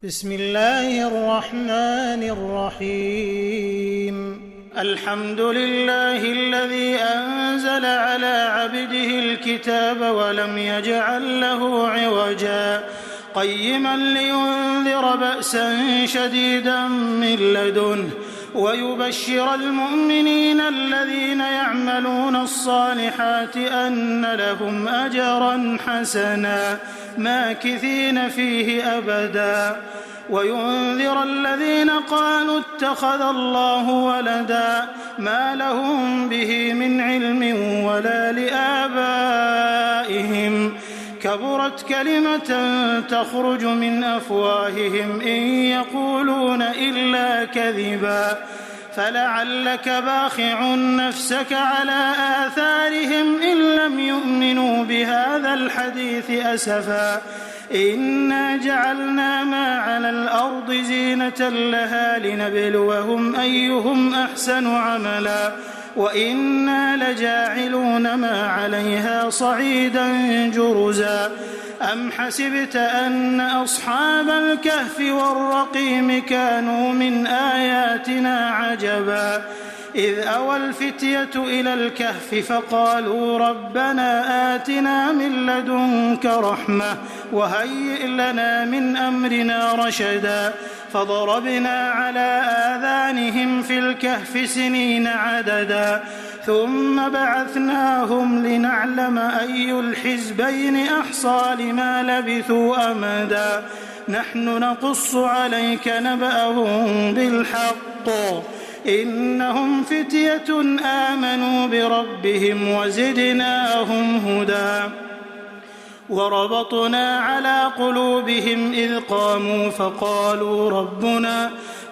بسم الله الرحمن الرحيم. الحمد لله الذي أنزل على عبده الكتاب ولم يجعل له عوجا قيما لينذر بأسا شديدا من لدنه ويبشر المؤمنين الذين يعملون الصالحات أن لهم أجرا حسنا ماكثين فيه أبدا وينذر الذين قالوا اتخذ الله ولدا ما لهم به من علم ولا لآبائهم كبرت كلمة تخرج من أفواههم إن يقولون إلا كذبا فلعلك باخع نفسك على آثارهم إن لم يؤمنوا بهذا الحديث أسفا إنا جعلنا ما على الأرض زينة لها لنبلوهم أيهم أحسن عملا وإنا لجاعلون ما عليها صعيدا جرزا أم حسبت أن أصحاب الكهف والرقيم كانوا من آياتنا عجبا إذ أوى الفتية إلى الكهف فقالوا ربنا آتنا من لدنك رحمة وهيئ لنا من أمرنا رشدا فضربنا على آذانهم في الكهف سنين عددا ثم بعثناهم لنعلم أي الحزبين أحصى لما لبثوا أمدا نحن نقص عليك نبأهم بالحق إنهم فتية آمنوا بربهم وزدناهم هدى وربطنا على قلوبهم إذ قاموا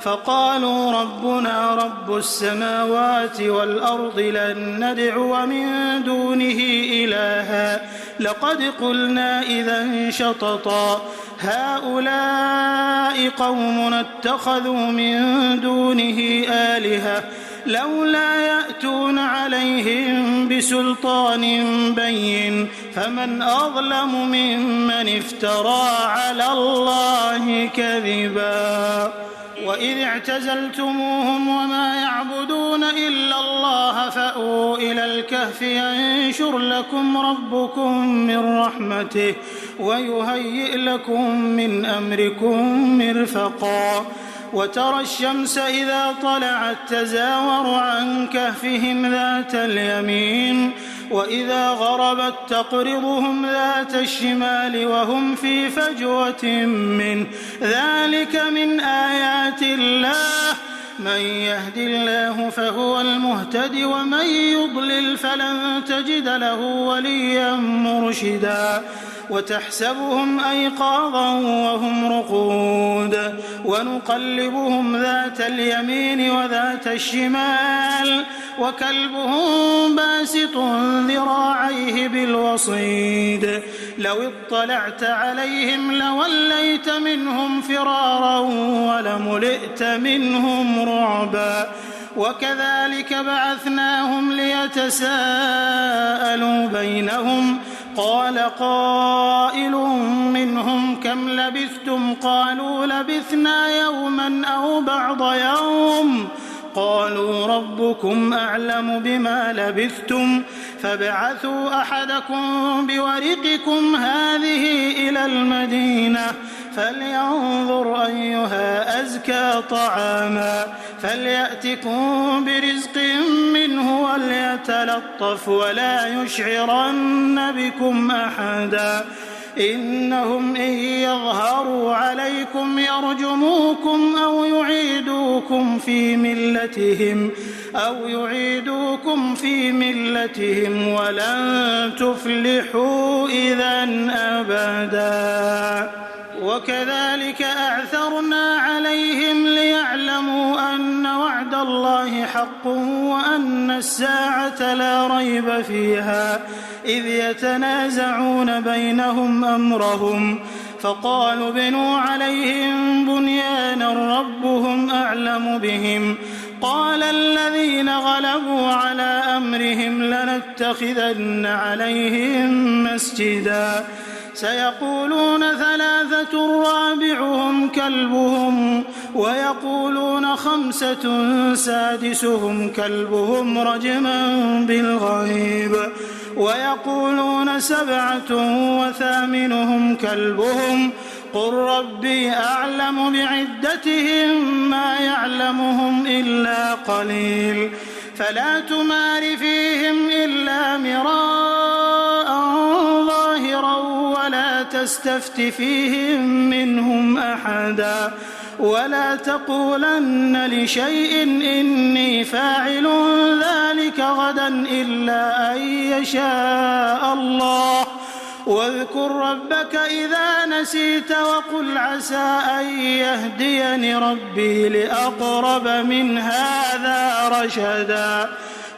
فقالوا ربنا رب السماوات والأرض لن ندعو من دونه إلها لقد قلنا إذا شططا هؤلاء قومنا اتخذوا من دونه آلهة لولا يأتون عليهم بسلطان بين فمن أظلم ممن افترى على الله كذبا وإذ اعتزلتموهم وما يعبدون إلا الله فأووا إلى الكهف ينشر لكم ربكم من رحمته ويهيئ لكم من أمركم مرفقا وترى الشمس إذا طلعت تزاور عن كهفهم ذات اليمين وإذا غربت تقرضهم ذات الشمال وهم في فجوة منه ذلك من آيات الله من يهد الله فهو المهتد ومن يضلل فلن تجد له وليا مرشدا وتحسبهم أيقاظا وهم رقود ونقلبهم ذات اليمين وذات الشمال وكلبهم باسط ذراعيه بالوصيد لو اطلعت عليهم لوليت منهم فرارا ولملئت منهم رعبا وكذلك بعثناهم ليتساءلوا بينهم قال قائل منهم كم لبثتم قالوا لبثنا يوما أو بعض يوم قالوا ربكم أعلم بما لبثتم فابعثوا أحدكم بورقكم هذه إلى المدينة فلينظر أيها أزكى طعاما فليأتكم برزق منه وليتلطف ولا يشعرن بكم أحدا إنهم إن يظهروا عليكم يرجموكم أو يعيدوكم في ملتهم ولن تفلحوا إذا أبدا وكذلك أعثرنا عليهم ليعلموا أن وعد الله حق وأن الساعة لا ريب فيها إذ يتنازعون بينهم أمرهم فقالوا ابنوا عليهم بنيانا ربهم أعلم بهم قال الذين غلبوا على أمرهم لنتخذن عليهم مسجدا سيقولون 3 رابعهم كلبهم ويقولون 5 سادسهم كلبهم رجما بالغيب ويقولون 7 وثامنهم كلبهم قل ربي أعلم بعدتهم ما يعلمهم إلا قليل فلا تمار فيهم إلا مراء ظاهرا ولا تستفت فيهم منهم أحدا ولا تقولن لشيء إني فاعل ذلك غدا إلا أن يشاء الله واذكر ربك إذا نسيت وقل عسى أن يهديني ربي لأقرب من هذا رشدا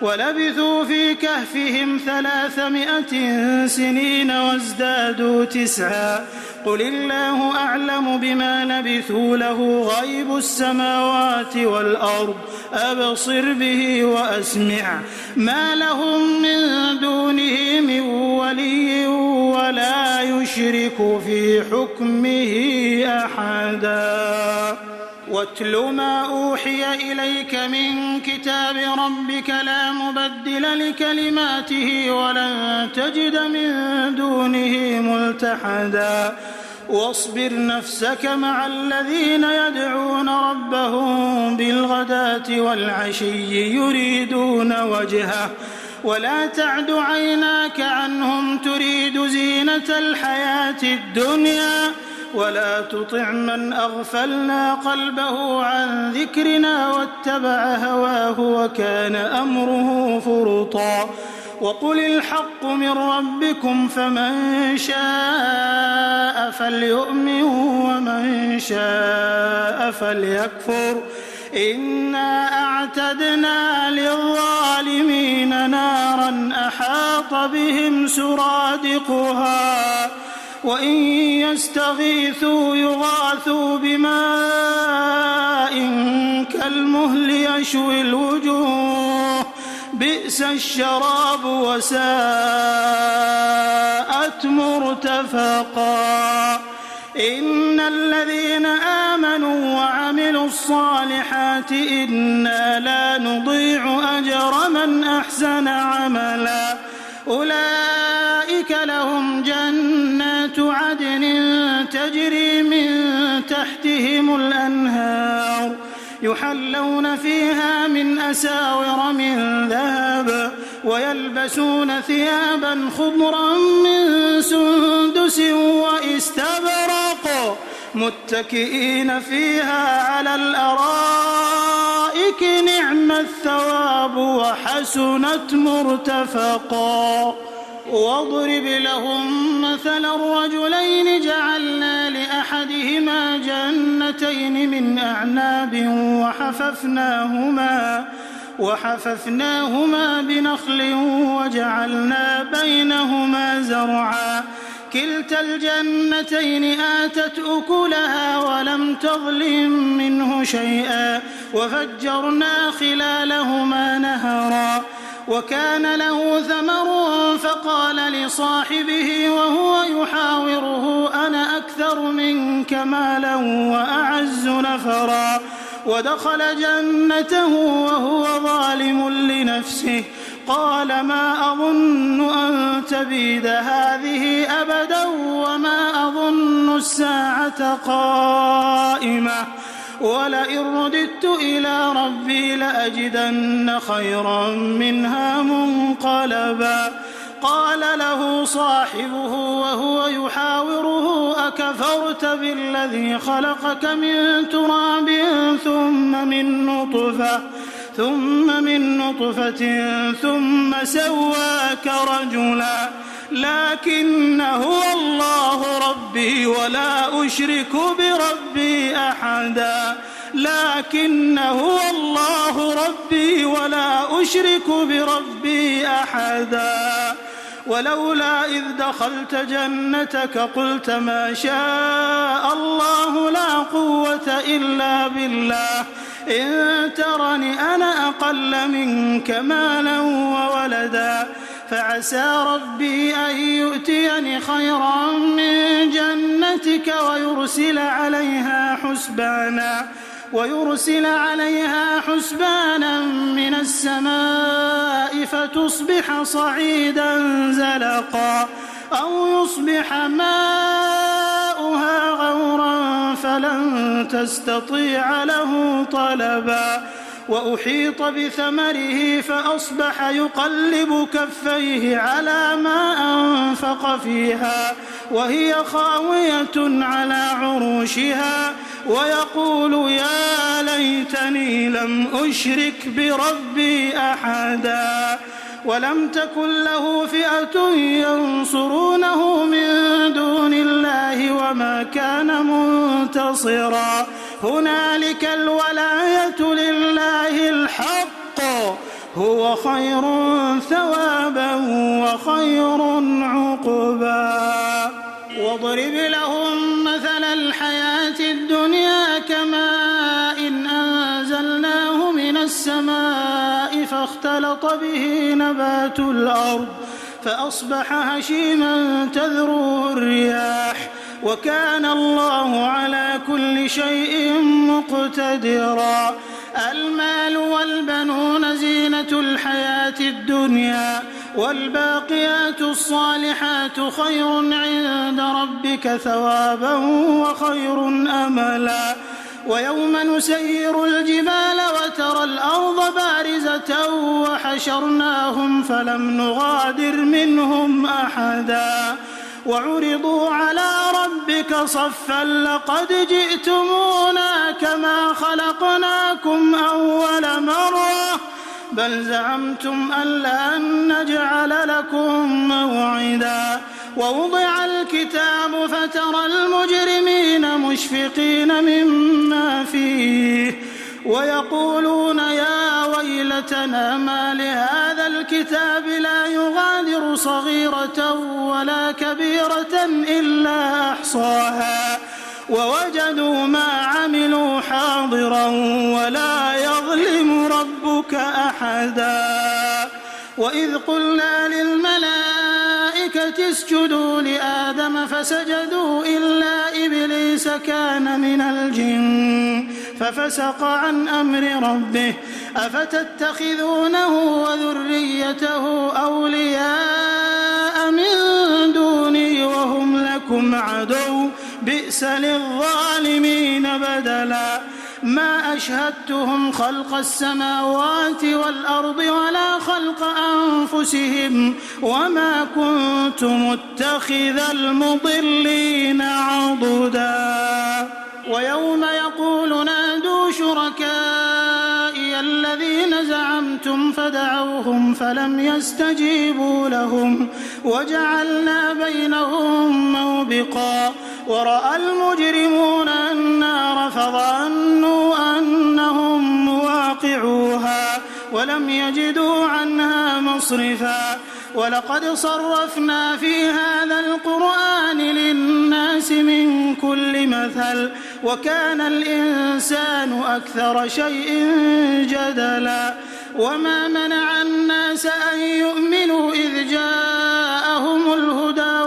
ولبثوا في كهفهم 300 سنين وازدادوا 9 قل الله أعلم بما لبثوا له غيب السماوات والأرض أبصر به وأسمع ما لهم من دونه من ولي ولا يشرك في حكمه أحدا واتل ما أوحي إليك من كتاب ربك لا مبدل لكلماته ولن تجد من دونه ملتحدا واصبر نفسك مع الذين يدعون ربهم بالغداة والعشي يريدون وجهه ولا تعد عيناك عنهم تريد زينة الحياة الدنيا ولا تطع من أغفلنا قلبه عن ذكرنا واتبع هواه وكان أمره فرطا وقل الحق من ربكم فمن شاء فليؤمن ومن شاء فليكفر إنا أعتدنا للظالمين نارا أحاط بهم سرادقها وإن يستغيثوا يغاثوا بماء كالمهل يشوي الوجوه بئس الشراب وساءت مرتفقا إن الذين آمنوا وعملوا الصالحات إنا لا نضيع أجر من أحسن عملا أولئك لهم جنات عدن تجري من تحتهم الأنهار يحلون فيها من أساور من ذهب ويلبسون ثيابا خضرا من سندس وإستبرق متكئين فيها على الأرائك نعم الثواب وحسنت مرتفقا واضرب لهم مثل الرجلين جعلنا لأحدهما جنتين من أعناب وحففناهما بنخل وجعلنا بينهما زرعا كلتا الجنتين آتت أكلها ولم تظلم منه شيئا وفجرنا خلالهما نهرا وكان له ثمر فقال لصاحبه وهو يحاوره أنا أكثر منك مالا وأعز نفرا ودخل جنته وهو ظالم لنفسه قال ما أظن أن تبيد هذه أبدا وما أظن الساعة قائمة ولئن رددت إلى ربي لأجدن خيرا منها منقلبا قال له صاحبه وهو يحاوره أكفرت بالذي خلقك من تراب ثم من نطفة ثم سواك رجلا لكن هو الله ربي ولا أشرك بربي أحدا لكن هو الله ربي ولا أشرك بربي أحدا ولولا إذ دخلت جنتك قلت ما شاء الله لا قوة إلا بالله إن ترني أنا أقل منك مالا وولدا فعسى ربي أن يؤتيني خيرا من جنتك ويرسل عليها حسبانا من السماء فتصبح صعيدا زلقا أو يصبح ماؤها غورا فلن تستطيع له طلبا وأحيط بثمره فأصبح يقلب كفيه على ما أنفق فيها وهي خاوية على عروشها ويقول يا ليتني لم أشرك بربي أحدا ولم تكن له فئة ينصرونه من دون الله وما كان منتصرا هنالك الولاية لله الحق هو خير ثوابا وخير عقبا واضرب لهم مثل الحياة الدنيا كماء أنزلناه من السماء فاختلط به نبات الأرض فأصبح هشيما تذروه الرياح وكان الله على كل شيء مقتدرا المال والبنون زينة الحياة الدنيا والباقيات الصالحات خير عند ربك ثوابا وخير أملا ويوم نسير الجبال وترى الأرض بارزة وحشرناهم فلم نغادر منهم أحدا وعرضوا على ربك صفا لقد جئتمونا كما خلقناكم أول مرة بل زعمتم أن لن نجعل لكم موعدا ووضع الكتاب فترى المجرمين مشفقين مما فيه ويقولون يا ويلتنا ما لهذا الكتاب لا يغادر صغيرة ولا كبيرة إلا أحصاها ووجدوا ما عملوا حاضرا ولا يظلم ربك أحدا وإذ قلنا للملائكة اسجدوا لآدم فسجدوا إلا إبليس كان من الجن ففسق عن أمر ربه أفتتخذونه وذريته أولياء من دوني وهم لكم عدو بئس للظالمين بدلا ما أشهدتهم خلق السماوات والأرض ولا خلق أنفسهم وما كنت متخذ المضلين عضدا ويوم يقول نادوا شركائي الذين زعمتم فدعوهم فلم يستجيبوا لهم وجعلنا بينهم موبقا ورأى المجرمون النار فظنوا أنهم مواقعوها ولم يجدوا عنها مصرفا ولقد صرفنا في هذا القرآن للناس من كل مثل وكان الإنسان أكثر شيء جدلا وما منع الناس أن يؤمنوا إذ جاءهم الهدى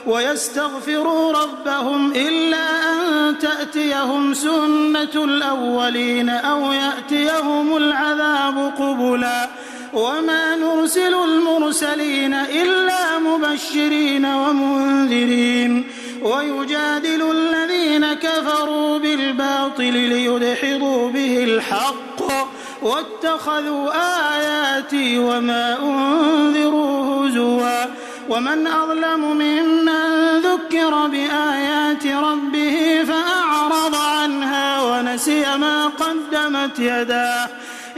ويستغفروا ربهم إلا أن تأتيهم سنة الأولين أو يأتيهم العذاب قبلا وما نرسل المرسلين إلا مبشرين ومنذرين ويجادل الذين كفروا بالباطل ليدحضوا به الحق واتخذوا آياتي وما أنذروا هزوا ومن أظلم ممن ذكر بآيات ربه فأعرض عنها ونسي ما قدمت يداه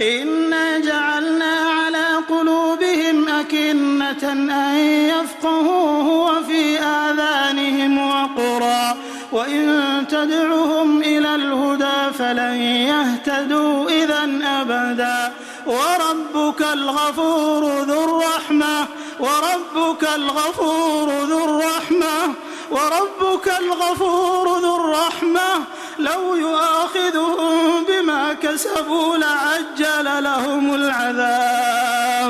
إنا جعلنا على قلوبهم أكنة أن يفقهوه وفي آذانهم وقرا وإن تدعهم إلى الهدى فلن يهتدوا إذا أبدا وربك الغفور ذو الرحمة لو يؤاخذهم بما كسبوا لعجل لهم العذاب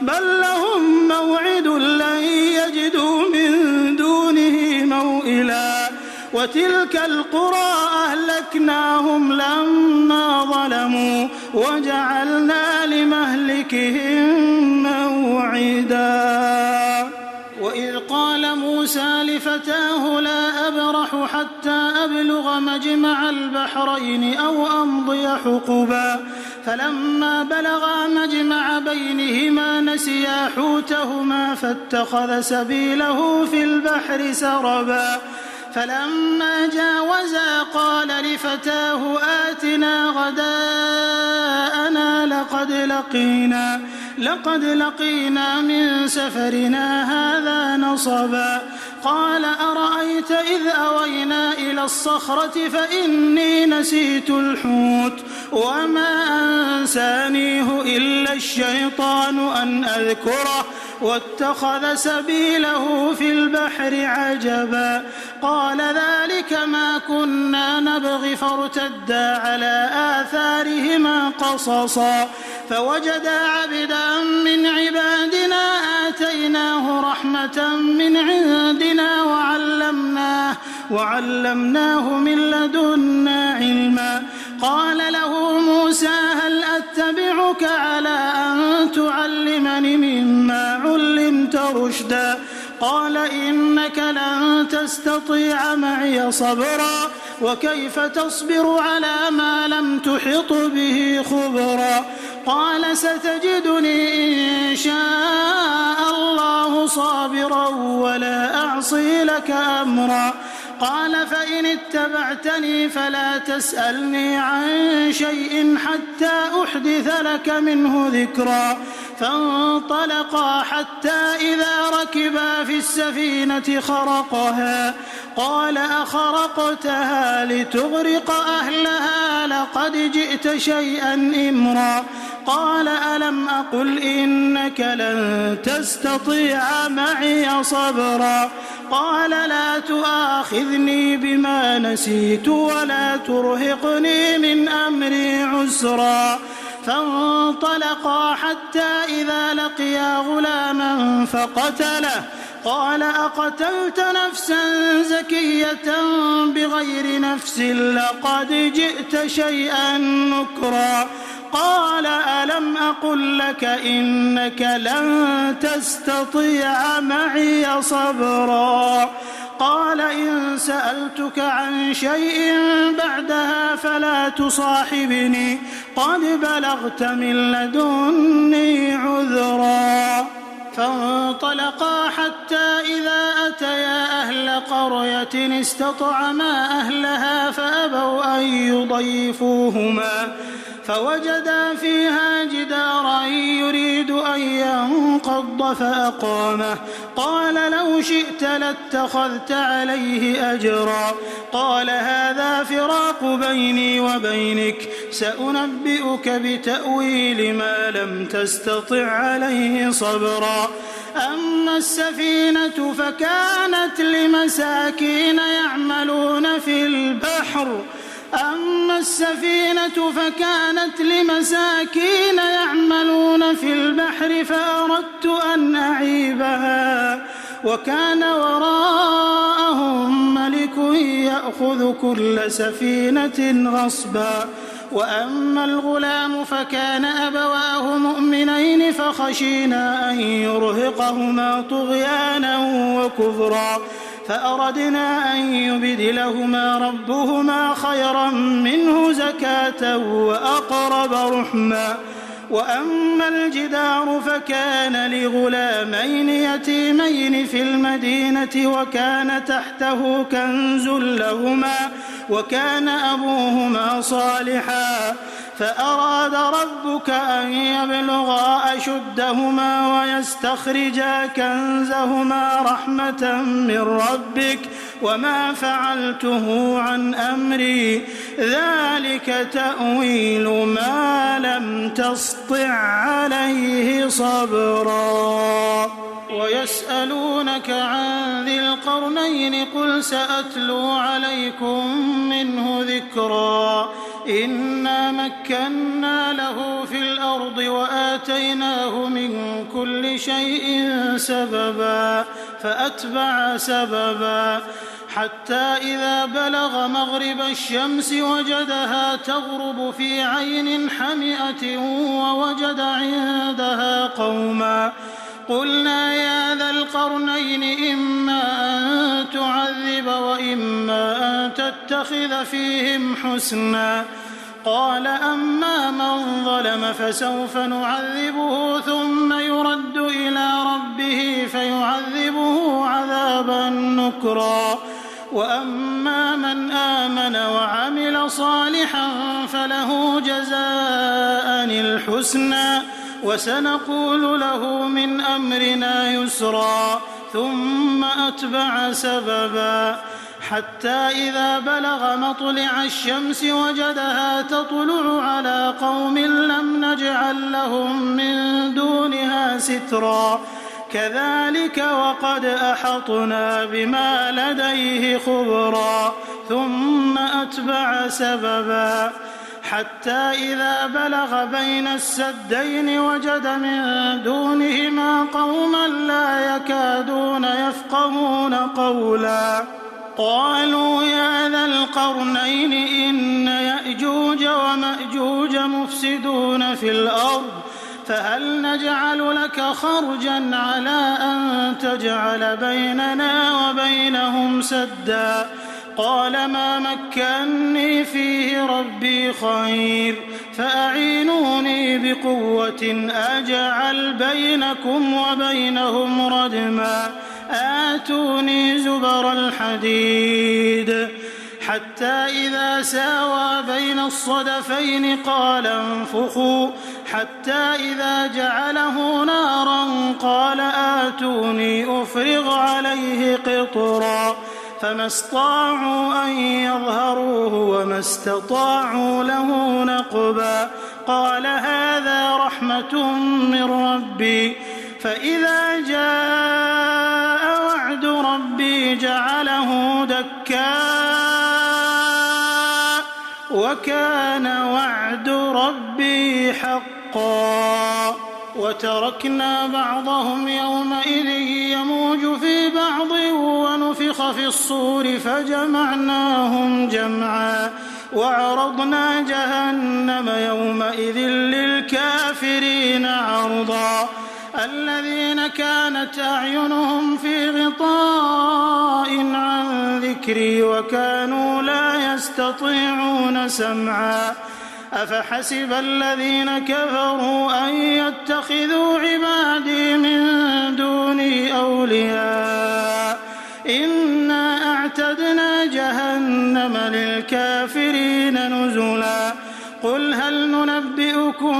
بل لهم موعد لن يجدوا من دونه موئلا وتلك القرى أهلكناهم لما ظلموا وجعلنا لمهلكهم موعدا وإذ قال موسى لفتاه لا أبرح حتى أبلغ مجمع البحرين أو أمضي حقبا فلما بلغا مجمع بينهما نسيا حوتهما فاتخذ سبيله في البحر سربا فلما جاوزا قال لفتاه آتنا غداءنا لقد لقينا من سفرنا هذا نصبا قال أرأيت إذ أوينا إلى الصخرة فإني نسيت الحوت وما أنسانيه إلا الشيطان أن أذكره واتخذ سبيله في البحر عجبا قال ذلك ما كنا نبغي فارتدا على آثارهما قصصا فوجدا عبدا من عبادنا آتيناه رحمة من عندنا وعلمناه من لدنا علما قال له موسى هل أتبعك على أن تعلمني مما علمت رشدا قال إنك لن تستطيع معي صبرا وكيف تصبر على ما لم تحط به خبرا قال ستجدني إن شاء الله صابرا ولا أعصي لك أمرا قال فإن اتبعتني فلا تسألني عن شيء حتى أحدث لك منه ذكرا فانطلقا حتى إذا ركبا في السفينة خرقها قال أخرقتها لتغرق أهلها لقد جئت شيئا إمرا قال ألم أقل إنك لن تستطيع معي صبرا قال لا تؤاخذني بما نسيت ولا ترهقني من أمري عسرا فانطلقا حتى إذا لقيا غلاما فقتله قال أقتلت نفسا زكية بغير نفس لقد جئت شيئا نكرا قال ألم أقل لك إنك لن تستطيع معي صبرا قال إن سألتك عن شيء بعدها فلا تصاحبني قد بلغت من لدني عذرا فانطلقا حتى إذا أتيا أهل قرية استطعما أهلها فأبوا أن يضيفوهما فوجدا فيها جدارا يريد أن ينقض فأقامه قال لو شئت لاتخذت عليه أجرا قال هذا فراق بيني وبينك سأنبئك بتأويل ما لم تستطع عليه صبرا أما السفينة فكانت لمساكين يعملون في البحر فأردت أن أعيبها وكان وراءهم ملك يأخذ كل سفينة غصبا وأما الغلام فكان أبواه مؤمنين فخشينا أن يرهقهما طغيانا وكفرا فأردنا أن يبدلهما ربهما خيرا منه زكاة وأقرب رحما وأما الجدار فكان لغلامين يتيمين في المدينة وكان تحته كنز لهما وكان أبوهما صالحا فأراد ربك أن يبلغا أشدهما ويستخرجا كنزهما رحمة من ربك وما فعلته عن أمري ذلك تأويل ما لم تسطع عليه صبرا ويسألونك عن ذي القرنين قل سأتلو عليكم منه ذكرا إنا مكنا له في الأرض وآتيناه من كل شيء سببا فأتبع سببا حتى إذا بلغ مغرب الشمس وجدها تغرب في عين حمئة ووجد عندها قوما قلنا يا ذا القرنين إما أن تعذب وإما أن تتخذ فيهم حسنا قال أما من ظلم فسوف نعذبه ثم يرد إلى ربه فيعذبه عذابا نكرا وأما من آمن وعمل صالحا فله جزاء الحسنى وسنقول له من أمرنا يسرا ثم أتبع سببا حتى إذا بلغ مطلع الشمس وجدها تطلع على قوم لم نجعل لهم من دونها سترا كذلك وقد أحطنا بما لديه خبرا ثم أتبع سببا حتى إذا بلغ بين السدين وجد من دونهما قوما لا يكادون يفقهون قولا قالوا يا ذا القرنين إن يأجوج ومأجوج مفسدون في الأرض فهل نجعل لك خرجا على أن تجعل بيننا وبينهم سدا قال ما مكني فيه ربي خير فأعينوني بقوة أجعل بينكم وبينهم ردما آتوني زبر الحديد حتى إذا ساوى بين الصدفين قال انفخوا حتى إذا جعله نارا قال آتوني أفرغ عليه قطرا فما استطاعوا أن يظهروه وما استطاعوا له نقبا قال هذا رحمة من ربي فإذا جاء وعد ربي جعله دكاء وكان وعد ربي حقا وتركنا بعضهم يومئذ يموج في بعض ونفخ في الصور فجمعناهم جمعا وعرضنا جهنم يومئذ للكافرين عرضا الذين كانت أعينهم في غطاء عن ذكري وكانوا لا يستطيعون سمعا أفحسب الذين كفروا أن يتخذوا عبادي من دوني أولياء إنا أعتدنا جهنم للكافرين نزلا قل هل ننبئكم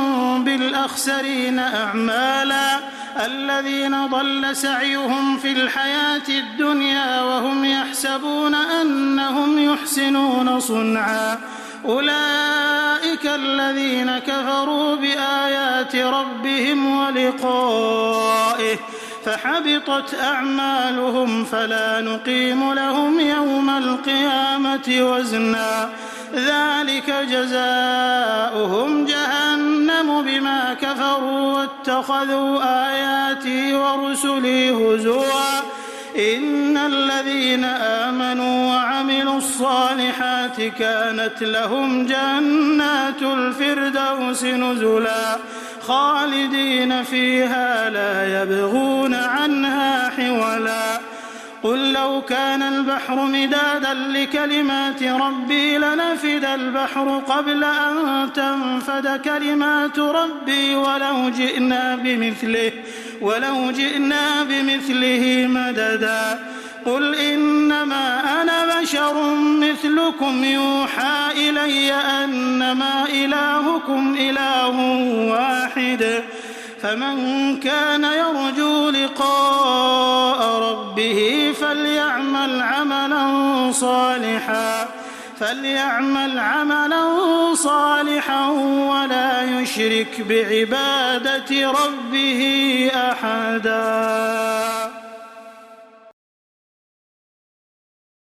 بالأخسرين أعمالا الذين ضل سعيهم في الحياة الدنيا وهم يحسبون أنهم يحسنون صنعا أولئك الذين كفروا بآيات ربهم ولقائه فحبطت أعمالهم فلا نقيم لهم يوم القيامة وزنا ذلك جزاؤهم جهنم بما كفروا واتخذوا آياتي ورسلي هزوا إن الذين آمنوا وعملوا الصالحات كانت لهم جنات الفردوس نزلا خالدين فيها لا يبغون عنها حولا قل لو كان البحر مدادا لكلمات ربي لنفد البحر قبل أن تنفد كلمات ربي ولو جئنا بمثله مددا قل إنما أنا بشر مثلكم يوحى إلي أنما إلهكم إله واحد فمن كان يرجو لقاء ربه فليعمل عملا صالحا ولا يشرك بعبادة ربه أحدا.